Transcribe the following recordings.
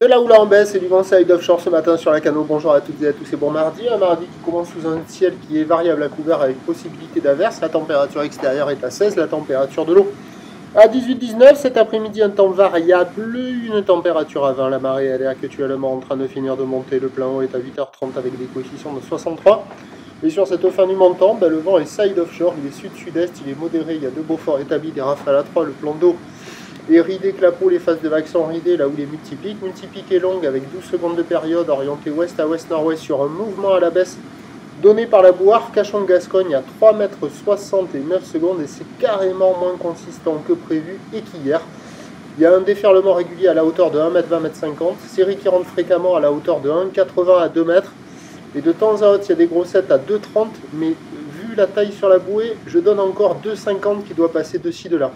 De la houle en baisse et du vent side offshore ce matin sur la Cano. Bonjour à toutes et à tous et bon mardi. Un mardi qui commence sous un ciel qui est variable à couvert avec possibilité d'averse. La température extérieure est à 16, la température de l'eau à 18-19. Cet après-midi, un temps variable, une température à 20. La marée elle est actuellement en train de finir de monter. Le plein haut est à 8h30 avec des coefficients de 63. Et sur cette fin du montant, le vent est side offshore, il est sud-sud-est, il est modéré. Il y a deux beaux forts établis, des rafales à 3. Le plan d'eau est ridé, clapot, les phases de vagues sont ridées, là où les multipiques. Multipique est longue avec 12 secondes de période, orientée ouest à ouest-nord-ouest sur un mouvement à la baisse donné par la bouire. Cachon-Gascogne à 3,69 m et c'est carrément moins consistant que prévu et qu'hier. Il y a un déferlement régulier à la hauteur de 1,20 m, 50 série qui rentre fréquemment à la hauteur de 1,80 à 2 mètres. Et de temps à autre, il y a des grossettes à 2,30, mais vu la taille sur la bouée, je donne encore 2,50 qui doit passer de ci, de là.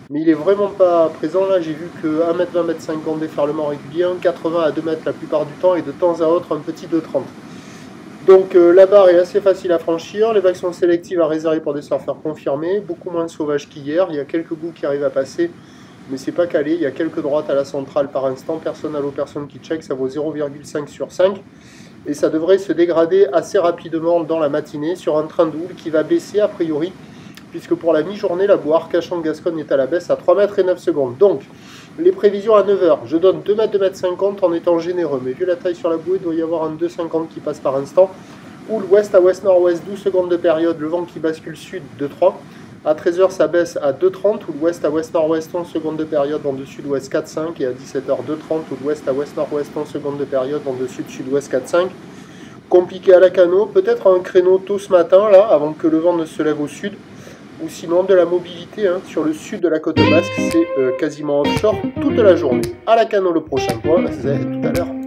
Mais il est vraiment pas présent là, j'ai vu que 1,20 m, 50 déferlement régulier, 1,80 à 2 mètres la plupart du temps, et de temps à autre un petit 2,30. Donc la barre est assez facile à franchir, les vagues sont sélectives à réserver pour des surfeurs confirmés, beaucoup moins sauvages qu'hier, il y a quelques bouts qui arrivent à passer, mais c'est pas calé, il y a quelques droites à la centrale par instant, personne à l'eau, personne qui check, ça vaut 0,5 sur 5. Et ça devrait se dégrader assez rapidement dans la matinée sur un train de houle qui va baisser a priori, puisque pour la mi-journée, la bouire Cachon-Gascogne est à la baisse à 3 mètres et 9 secondes. Donc, les prévisions à 9 h, je donne 2 mètres, 2 mètres 50 en étant généreux, mais vu la taille sur la bouée, il doit y avoir un 2,50 qui passe par instant. Houle ouest à ouest-nord-ouest, 12 secondes de période, le vent qui bascule sud de 3. À 13 h, ça baisse à 2,30, houle ouest à ouest-nord-ouest, 11 secondes de période, vent de sud-ouest 4,5. Et à 17 h, 2,30, houle ouest à ouest-nord-ouest, 11 secondes de période, vent de sud-sud-ouest 4,5. Compliqué à la Cano, peut-être un créneau tôt ce matin, là, avant que le vent ne se lève au sud. Ou sinon de la mobilité sur le sud de la côte basque, c'est quasiment offshore toute la journée. À la Cano le prochain point, c'est tout à l'heure.